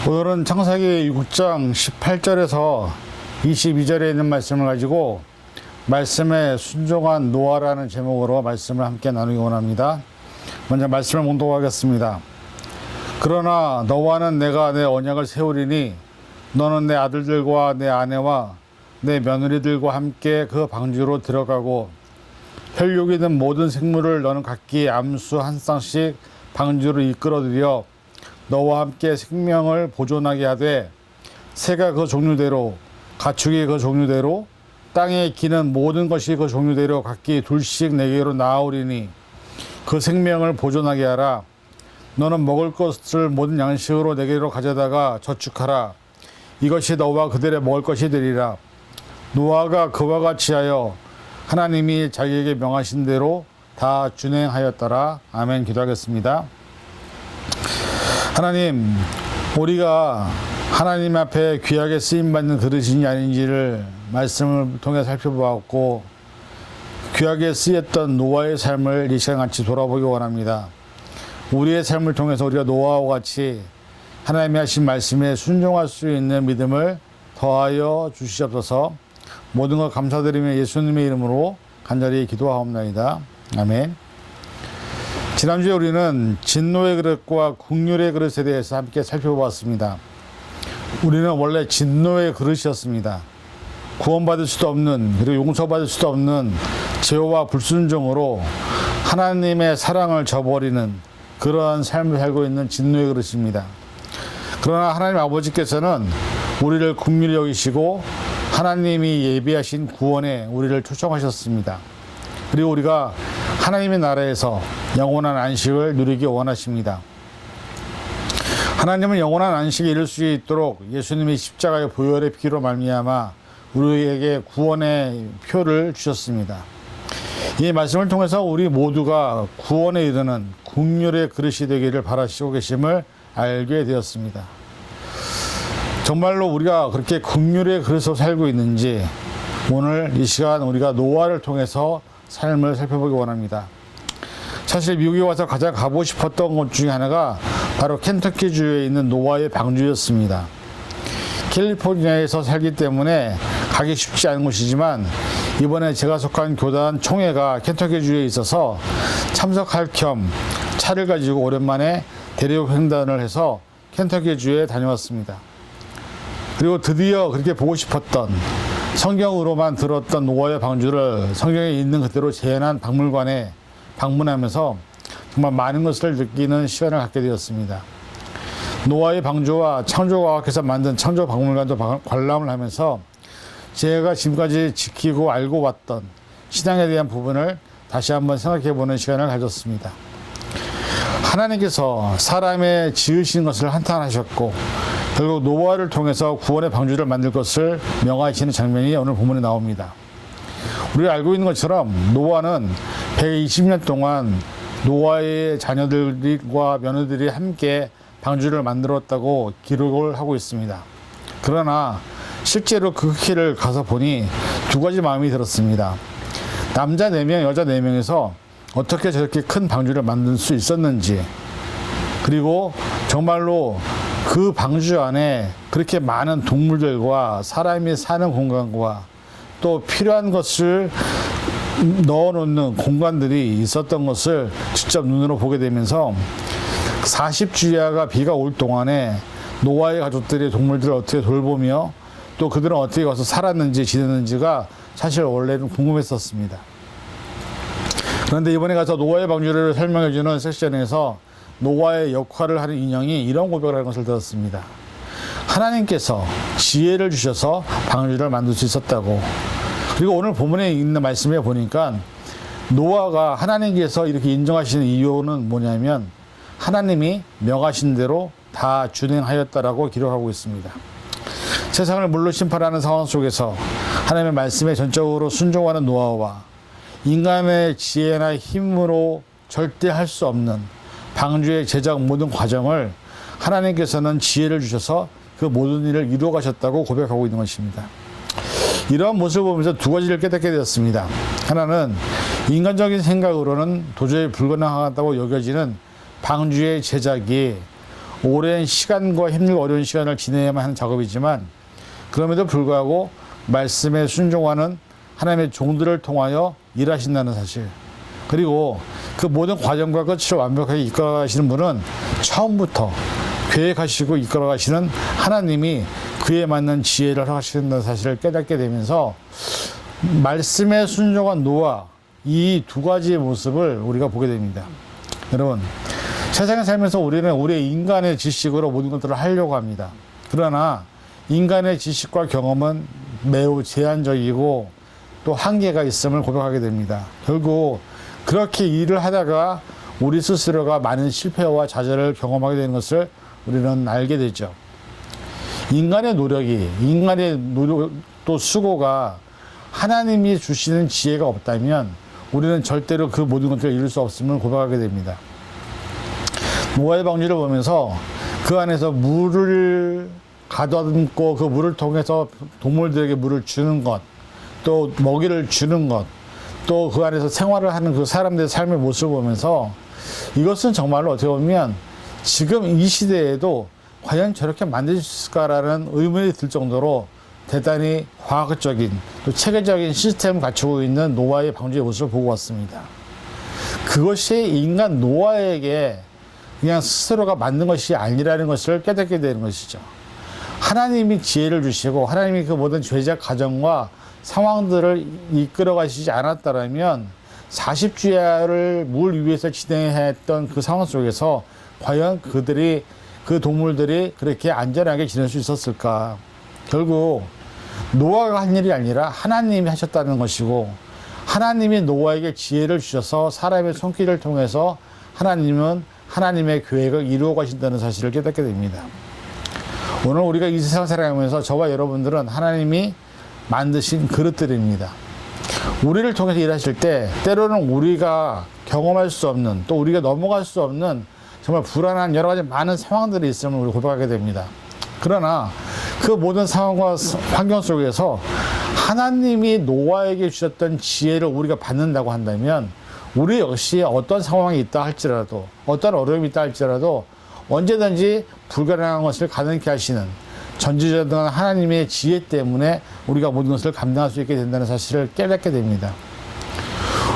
오늘은 창세기 6장 18절에서 22절에 있는 말씀을 가지고 말씀에 순종한 노아라는 제목으로 말씀을 함께 나누기 원합니다. 먼저 말씀을 봉독하겠습니다. 그러나 너와는 내가 내 언약을 세우리니 너는 내 아들들과 내 아내와 내 며느리들과 함께 그 방주로 들어가고 혈육이 있는 모든 생물을 너는 각기 암수 한 쌍씩 방주로 이끌어들여 너와 함께 생명을 보존하게 하되 새가 그 종류대로 가축이 그 종류대로 땅에 기는 모든 것이 그 종류대로 각기 둘씩 내게로 나아오리니 그 생명을 보존하게 하라. 너는 먹을 것을 모든 양식으로 내게로 가져다가 저축하라. 이것이 너와 그들의 먹을 것이 되리라. 노아가 그와 같이 하여 하나님이 자기에게 명하신 대로 다 준행하였더라. 아멘. 기도하겠습니다. 하나님, 우리가 하나님 앞에 귀하게 쓰임받는 그릇이니 아닌지를 말씀을 통해 살펴보았고 귀하게 쓰였던 노아의 삶을 이 시간 같이 돌아보기 원합니다. 우리의 삶을 통해서 우리가 노아와 같이 하나님이 하신 말씀에 순종할 수 있는 믿음을 더하여 주시옵소서. 모든 것 감사드리며 예수님의 이름으로 간절히 기도하옵나이다. 아멘. 지난주에 우리는 진노의 그릇과 국률의 그릇에 대해서 함께 살펴보았습니다. 우리는 원래 진노의 그릇이었습니다. 구원받을 수도 없는, 그리고 용서받을 수도 없는 죄와 불순종으로 하나님의 사랑을 저버리는 그러한 삶을 살고 있는 진노의 그릇입니다. 그러나 하나님 아버지께서는 우리를 긍휼히 여기시고 하나님이 예비하신 구원에 우리를 초청하셨습니다. 그리고 우리가 하나님의 나라에서 영원한 안식을 누리기 원하십니다. 하나님은 영원한 안식에 이를 수 있도록 예수님이 십자가의 보혈의 피로 말미암아 우리에게 구원의 표를 주셨습니다. 이 말씀을 통해서 우리 모두가 구원에 이르는 긍휼의 그릇이 되기를 바라시고 계심을 알게 되었습니다. 정말로 우리가 그렇게 긍휼의 그릇으로 살고 있는지 오늘 이 시간 우리가 노아를 통해서 삶을 살펴보기 원합니다. 사실 미국에 와서 가장 가고 싶었던 곳 중에 하나가 바로 켄터키주에 있는 노아의 방주였습니다. 캘리포니아에서 살기 때문에 가기 쉽지 않은 곳이지만 이번에 제가 속한 교단 총회가 켄터키주에 있어서 참석할 겸 차를 가지고 오랜만에 대륙 횡단을 해서 켄터키주에 다녀왔습니다. 그리고 드디어 그렇게 보고 싶었던 성경으로만 들었던 노아의 방주를 성경에 있는 그대로 재현한 박물관에 방문하면서 정말 많은 것을 느끼는 시간을 갖게 되었습니다. 노아의 방주와 창조과학회에서 만든 창조박물관도 관람을 하면서 제가 지금까지 지키고 알고 왔던 신앙에 대한 부분을 다시 한번 생각해보는 시간을 가졌습니다. 하나님께서 사람의 지으신 것을 한탄하셨고 결국 노아를 통해서 구원의 방주를 만들 것을 명하시는 장면이 오늘 본문에 나옵니다. 우리가 알고 있는 것처럼 노아는 120년 동안 노아의 자녀들과 며느리들이 함께 방주를 만들었다고 기록을 하고 있습니다. 그러나 실제로 그 길을 가서 보니 두 가지 마음이 들었습니다. 남자 4명, 여자 4명에서 어떻게 저렇게 큰 방주를 만들 수 있었는지, 그리고 정말로 그 방주 안에 그렇게 많은 동물들과 사람이 사는 공간과 또 필요한 것을 넣어놓는 공간들이 있었던 것을 직접 눈으로 보게 되면서 40주야가 비가 올 동안에 노아의 가족들이 동물들을 어떻게 돌보며 또 그들은 어떻게 가서 살았는지 지냈는지가 사실 원래는 궁금했었습니다. 그런데 이번에 가서 노아의 방주를 설명해주는 섹션에서 노아의 역할을 하는 인형이 이런 고백을 하는 것을 들었습니다. 하나님께서 지혜를 주셔서 방주를 만들 수 있었다고. 그리고 오늘 본문에 있는 말씀에 보니까 노아가 하나님께서 이렇게 인정하시는 이유는 뭐냐면 하나님이 명하신 대로 다 준행하였다라고 기록하고 있습니다. 세상을 물로 심판하는 상황 속에서 하나님의 말씀에 전적으로 순종하는 노아와 인간의 지혜나 힘으로 절대 할 수 없는 방주의 제작 모든 과정을 하나님께서는 지혜를 주셔서 그 모든 일을 이루어 가셨다고 고백하고 있는 것입니다. 이러한 모습을 보면서 두 가지를 깨닫게 되었습니다. 하나는 인간적인 생각으로는 도저히 불가능하다고 여겨지는 방주의 제작이 오랜 시간과 힘들고 어려운 시간을 지내야만 하는 작업이지만 그럼에도 불구하고 말씀에 순종하는 하나님의 종들을 통하여 일하신다는 사실, 그리고 그 모든 과정과 끝을 완벽하게 이끌어가시는 분은 처음부터 계획하시고 이끌어가시는 하나님이 그에 맞는 지혜를 허락하신다는 사실을 깨닫게 되면서 말씀에 순종한 노아, 이 두 가지의 모습을 우리가 보게 됩니다. 여러분, 세상에 살면서 우리는 우리의 인간의 지식으로 모든 것들을 하려고 합니다. 그러나 인간의 지식과 경험은 매우 제한적이고 또 한계가 있음을 고백하게 됩니다. 결국 그렇게 일을 하다가 우리 스스로가 많은 실패와 좌절을 경험하게 되는 것을 우리는 알게 되죠. 인간의 노력이, 인간의 노력 또 수고가 하나님이 주시는 지혜가 없다면 우리는 절대로 그 모든 것들을 이룰 수 없음을 고백하게 됩니다. 노아의 방주를 보면서 그 안에서 물을 가다듬고 그 물을 통해서 동물들에게 물을 주는 것, 또 먹이를 주는 것, 또 그 안에서 생활을 하는 그 사람들의 삶의 모습을 보면서 이것은 정말로 어떻게 보면 지금 이 시대에도 과연 저렇게 만들 수 있을까라는 의문이 들 정도로 대단히 과학적인 또 체계적인 시스템을 갖추고 있는 노아의 방주의 모습을 보고 왔습니다. 그것이 인간 노아에게 그냥 스스로가 만든 것이 아니라는 것을 깨닫게 되는 것이죠. 하나님이 지혜를 주시고 하나님이 그 모든 죄작 과정과 상황들을 이끌어 가시지 않았다면 40주야를 물 위에서 진행했던 그 상황 속에서 과연 그 동물들이 그렇게 안전하게 지낼 수 있었을까? 결국 노아가 한 일이 아니라 하나님이 하셨다는 것이고, 하나님이 노아에게 지혜를 주셔서 사람의 손길을 통해서 하나님은 하나님의 계획을 이루어 가신다는 사실을 깨닫게 됩니다. 오늘 우리가 이 세상 살아가면서 저와 여러분들은 하나님이 만드신 그릇들입니다. 우리를 통해서 일하실 때 때로는 우리가 경험할 수 없는, 또 우리가 넘어갈 수 없는 정말 불안한 여러 가지 많은 상황들이 있음을 우리 고백하게 됩니다. 그러나 그 모든 상황과 환경 속에서 하나님이 노아에게 주셨던 지혜를 우리가 받는다고 한다면 우리 역시 어떤 상황이 있다 할지라도, 어떤 어려움이 있다 할지라도 언제든지 불가능한 것을 가능케 하시는 전지전능한 하나님의 지혜 때문에 우리가 모든 것을 감당할 수 있게 된다는 사실을 깨닫게 됩니다.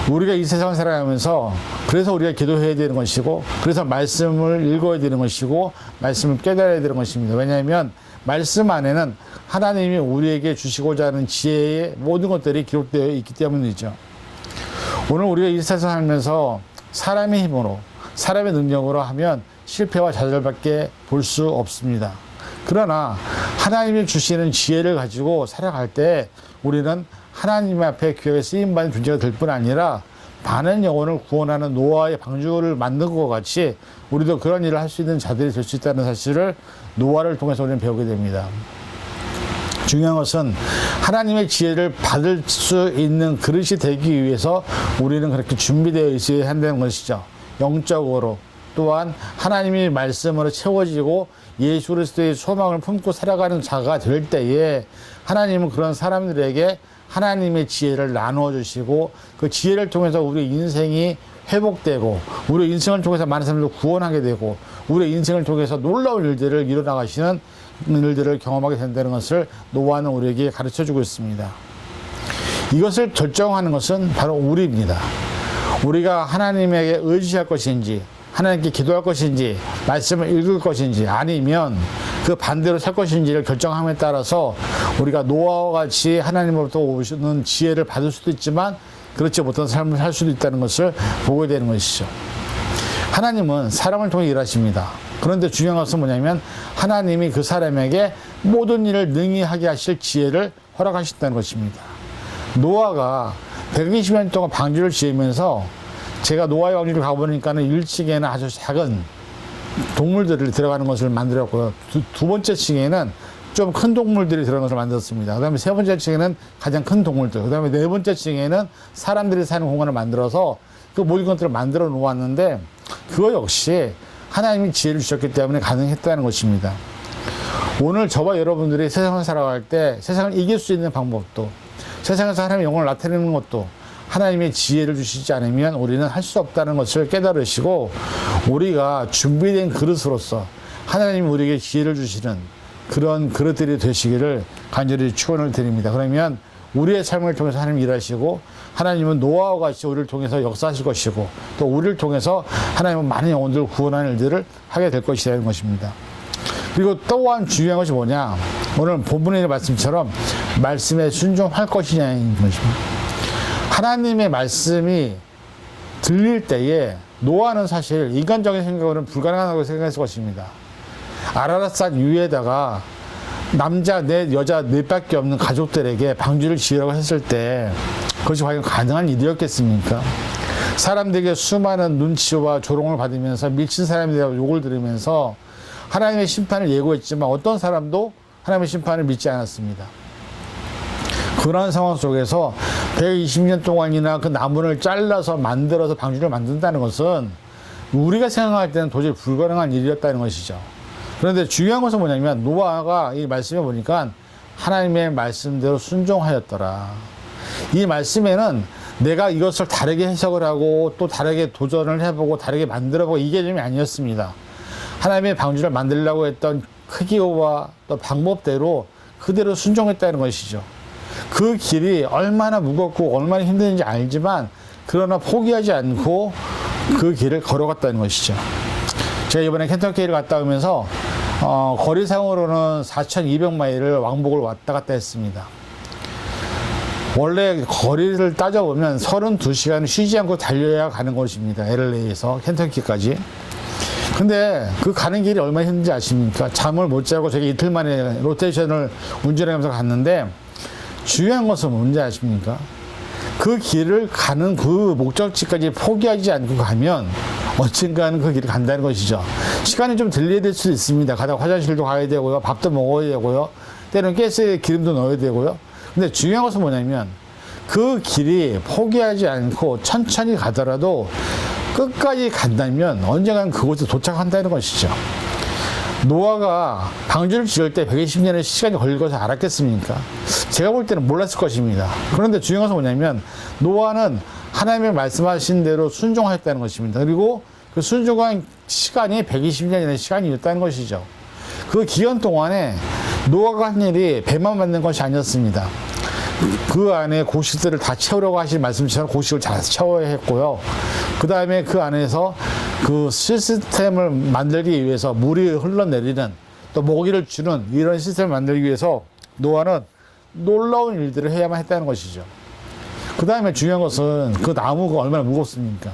우리가 이 세상을 살아가면서 그래서 우리가 기도해야 되는 것이고, 그래서 말씀을 읽어야 되는 것이고, 말씀을 깨달아야 되는 것입니다. 왜냐하면 말씀 안에는 하나님이 우리에게 주시고자 하는 지혜의 모든 것들이 기록되어 있기 때문이죠. 오늘 우리가 이 세상 살면서 사람의 힘으로, 사람의 능력으로 하면 실패와 좌절밖에 볼 수 없습니다. 그러나 하나님이 주시는 지혜를 가지고 살아갈 때 우리는 하나님 앞에 귀하게 쓰임받는 존재가 될 뿐 아니라 많은 영혼을 구원하는 노아의 방주를 만든 것 같이 우리도 그런 일을 할 수 있는 자들이 될 수 있다는 사실을 노아를 통해서 우리는 배우게 됩니다. 중요한 것은 하나님의 지혜를 받을 수 있는 그릇이 되기 위해서 우리는 그렇게 준비되어 있어야 한다는 것이죠. 영적으로, 또한 하나님의 말씀으로 채워지고 예수 그리스도의 소망을 품고 살아가는 자가 될 때에 하나님은 그런 사람들에게 하나님의 지혜를 나누어 주시고 그 지혜를 통해서 우리 인생이 회복되고 우리 인생을 통해서 많은 사람들을 구원하게 되고 우리 인생을 통해서 놀라운 일들을 이뤄나가시는 일들을 경험하게 된다는 것을 노아는 우리에게 가르쳐주고 있습니다. 이것을 결정하는 것은 바로 우리입니다. 우리가 하나님에게 의지할 것인지, 하나님께 기도할 것인지, 말씀을 읽을 것인지, 아니면 그 반대로 살 것인지를 결정함에 따라서 우리가 노아와 같이 하나님으로부터 오시는 지혜를 받을 수도 있지만 그렇지 못한 삶을 살 수도 있다는 것을 보게 되는 것이죠. 하나님은 사람을 통해 일하십니다. 그런데 중요한 것은 뭐냐면 하나님이 그 사람에게 모든 일을 능히 하게 하실 지혜를 허락하신다는 것입니다. 노아가 120년 동안 방주를 지으면서 제가 노아의 방주를 가보니까는 1층에는 아주 작은 동물들이 들어가는 것을 만들었고요. 두 번째 층에는 좀 큰 동물들이 들어가는 것을 만들었습니다. 그 다음에 세 번째 층에는 가장 큰 동물들, 그 다음에 네 번째 층에는 사람들이 사는 공간을 만들어서 그 모든 것들을 만들어 놓았는데 그거 역시 하나님이 지혜를 주셨기 때문에 가능했다는 것입니다. 오늘 저와 여러분들이 세상을 살아갈 때 세상을 이길 수 있는 방법도, 세상에서 하나님의 영광을 나타내는 것도 하나님의 지혜를 주시지 않으면 우리는 할 수 없다는 것을 깨달으시고 우리가 준비된 그릇으로서 하나님이 우리에게 기회를 주시는 그런 그릇들이 되시기를 간절히 축원을 드립니다. 그러면 우리의 삶을 통해서 하나님 일하시고 하나님은 노아와 같이 우리를 통해서 역사하실 것이고 또 우리를 통해서 하나님은 많은 영혼들을 구원하는 일들을 하게 될 것이라는 것입니다. 그리고 또한 중요한 것이 뭐냐? 오늘 본문의 말씀처럼 말씀에 순종할 것이냐인 것입니다. 하나님의 말씀이 들릴 때에 노아는 사실 인간적인 생각으로는 불가능하다고 생각했을 것입니다. 아라랏산 위에다가 남자 넷, 여자 넷밖에 없는 가족들에게 방주를 지으라고 했을 때 그것이 과연 가능한 일이었겠습니까? 사람들에게 수많은 눈치와 조롱을 받으면서 미친 사람에 대한 욕을 들으면서 하나님의 심판을 예고했지만 어떤 사람도 하나님의 심판을 믿지 않았습니다. 그런 상황 속에서 120년 동안이나 그 나무를 잘라서 만들어서 방주를 만든다는 것은 우리가 생각할 때는 도저히 불가능한 일이었다는 것이죠. 그런데 중요한 것은 뭐냐면 노아가 이 말씀에 보니까 하나님의 말씀대로 순종하였더라. 이 말씀에는 내가 이것을 다르게 해석을 하고 또 다르게 도전을 해보고 다르게 만들어보고 이 개념이 아니었습니다. 하나님의 방주를 만들려고 했던 크기와 또 방법대로 그대로 순종했다는 것이죠. 그 길이 얼마나 무겁고 얼마나 힘든지 알지만 그러나 포기하지 않고 그 길을 걸어갔다는 것이죠. 제가 이번에 켄터키를 갔다 오면서 거리상으로는 4,200마일을 왕복을 왔다 갔다 했습니다. 원래 거리를 따져보면 32시간 쉬지 않고 달려야 가는 곳입니다. LA에서 켄터키까지. 근데 그 가는 길이 얼마나 힘든지 아십니까? 잠을 못 자고 저기 이틀 만에 로테이션을 운전하면서 갔는데 중요한 것은 뭔지 아십니까? 그 길을 가는 그 목적지까지 포기하지 않고 가면 언젠가는 그 길을 간다는 것이죠. 시간이 좀 들려야 될 수도 있습니다. 가다가 화장실도 가야 되고요. 밥도 먹어야 되고요. 때로는 가스에 기름도 넣어야 되고요. 근데 중요한 것은 뭐냐면 그 길이 포기하지 않고 천천히 가더라도 끝까지 간다면 언젠가는 그곳에 도착한다는 것이죠. 노아가 방주를 지을 때 120년의 시간이 걸릴 것을 알았겠습니까? 제가 볼 때는 몰랐을 것입니다. 그런데 중요한 것은 뭐냐면 노아는 하나님의 말씀하신 대로 순종하였다는 것입니다. 그리고 그 순종한 시간이 120년의 시간이었다는 것이죠. 그 기간 동안에 노아가 한 일이 배만 만든 것이 아니었습니다. 그 안에 곡식들을 다 채우려고 하신 말씀처럼 곡식을 잘 채워야 했고요. 그 다음에 그 안에서 그 시스템을 만들기 위해서 물이 흘러내리는 또 먹이를 주는 이런 시스템을 만들기 위해서 노아는 놀라운 일들을 해야만 했다는 것이죠. 그 다음에 중요한 것은 그 나무가 얼마나 무겁습니까?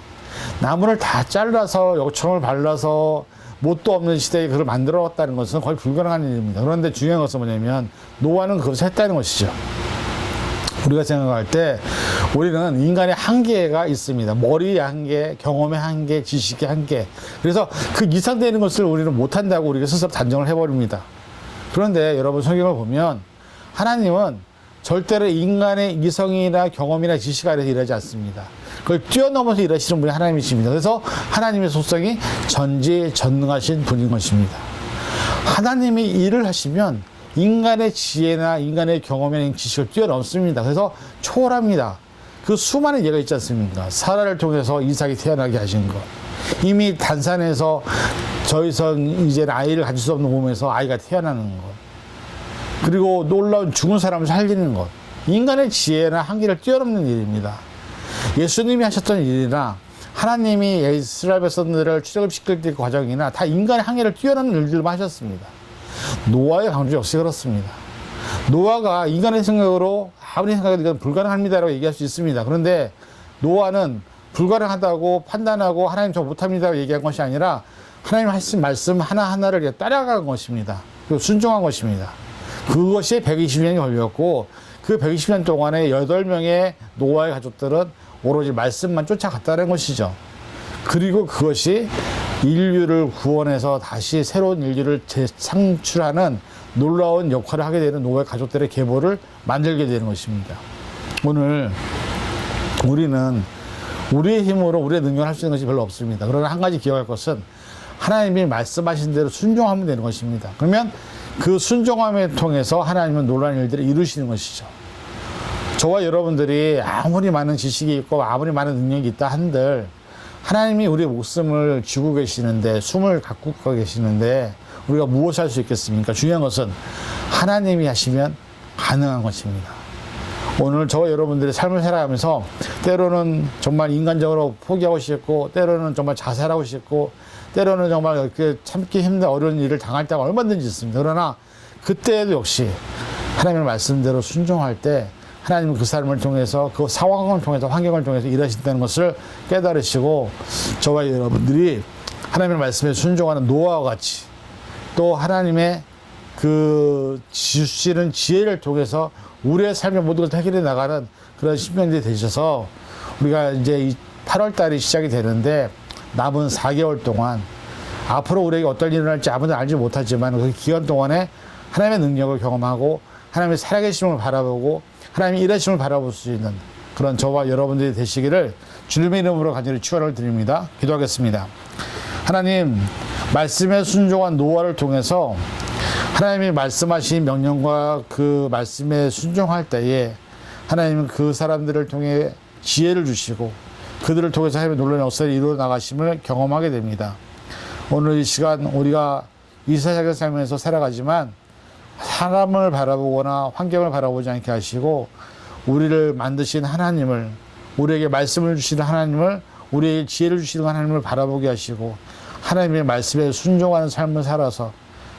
나무를 다 잘라서 요청을 발라서 뭣도 없는 시대에 그걸 만들어왔다는 것은 거의 불가능한 일입니다. 그런데 중요한 것은 뭐냐면 노아는 그것을 했다는 것이죠. 우리가 생각할 때 우리는 인간의 한계가 있습니다. 머리의 한계, 경험의 한계, 지식의 한계. 그래서 그 이상 되는 것을 우리는 못한다고 우리가 스스로 단정을 해버립니다. 그런데 여러분 성경을 보면 하나님은 절대로 인간의 이성이나 경험이나 지식 아래서 일하지 않습니다. 그걸 뛰어넘어서 일하시는 분이 하나님이십니다. 그래서 하나님의 속성이 전지전능하신 분인 것입니다. 하나님이 일을 하시면 인간의 지혜나 인간의 경험이나 지식을 뛰어넘습니다. 그래서 초월합니다. 그 수많은 예가 있지 않습니까? 사라를 통해서 이삭이 태어나게 하신 것. 이미 단산에서 더 이상 이제는 아이를 가질 수 없는 몸에서 아이가 태어나는 것. 그리고 놀라운 죽은 사람을 살리는 것. 인간의 지혜나 한계를 뛰어넘는 일입니다. 예수님이 하셨던 일이나 하나님이 이스라엘 백성들을 출애굽시킬 때 과정이나 다 인간의 한계를 뛰어넘는 일들만 하셨습니다. 노아의 방주 역시 그렇습니다. 노아가 인간의 생각으로 아무리 생각해도 이건 불가능합니다라고 얘기할 수 있습니다. 그런데 노아는 불가능하다고 판단하고 하나님 저 못합니다라고 얘기한 것이 아니라 하나님 하신 말씀 하나하나를 따라간 것입니다. 그리고 순종한 것입니다. 그것이 120년이 걸렸고 그 120년 동안에 8명의 노아의 가족들은 오로지 말씀만 쫓아갔다는 것이죠. 그리고 그것이 인류를 구원해서 다시 새로운 인류를 재창출하는 놀라운 역할을 하게 되는 노아의 가족들의 계보를 만들게 되는 것입니다. 오늘 우리는 우리의 힘으로 우리의 능력을 할 수 있는 것이 별로 없습니다. 그러나 한 가지 기억할 것은 하나님이 말씀하신 대로 순종하면 되는 것입니다. 그러면 그 순종함을 통해서 하나님은 놀라운 일들을 이루시는 것이죠. 저와 여러분들이 아무리 많은 지식이 있고 아무리 많은 능력이 있다 한들 하나님이 우리의 목숨을 쥐고 계시는데 숨을 갖고 계시는데 우리가 무엇을 할 수 있겠습니까? 중요한 것은 하나님이 하시면 가능한 것입니다. 오늘 저와 여러분들의 삶을 살아가면서 때로는 정말 인간적으로 포기하고 싶고, 때로는 정말 자살하고 싶고, 때로는 정말 이렇게 참기 힘든 어려운 일을 당할 때가 얼마든지 있습니다. 그러나 그때에도 역시 하나님의 말씀대로 순종할 때 하나님은 그 삶을 통해서, 그 상황을 통해서, 환경을 통해서 일하신다는 것을 깨달으시고, 저와 여러분들이 하나님의 말씀에 순종하는 노아와 같이 또 하나님의 그 주시는 지혜를 통해서 우리의 삶의 모든 것을 해결해 나가는 그런 신명들이 되셔서, 우리가 이제 8월 달이 시작이 되는데 남은 4개월 동안 앞으로 우리에게 어떤 일이 일어날지 아무도 알지 못하지만 그 기간 동안에 하나님의 능력을 경험하고 하나님의 살아계심을 바라보고 하나님의 일하심을 바라볼 수 있는 그런 저와 여러분들이 되시기를 주님의 이름으로 간절히 축원을 드립니다. 기도하겠습니다. 하나님, 말씀에 순종한 노아를 통해서 하나님이 말씀하신 명령과 그 말씀에 순종할 때에 하나님은 그 사람들을 통해 지혜를 주시고 그들을 통해서 하나님의 놀라운 역사를 이루어 나가심을 경험하게 됩니다. 오늘 이 시간 우리가 이 세상을 살면서 살아가지만 사람을 바라보거나 환경을 바라보지 않게 하시고, 우리를 만드신 하나님을, 우리에게 말씀을 주시는 하나님을, 우리에게 지혜를 주시는 하나님을 바라보게 하시고, 하나님의 말씀에 순종하는 삶을 살아서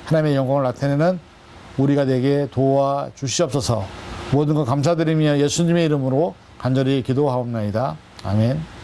하나님의 영광을 나타내는 우리가 되게 도와 주시옵소서. 모든 것 감사드리며 예수님의 이름으로 간절히 기도하옵나이다. 아멘.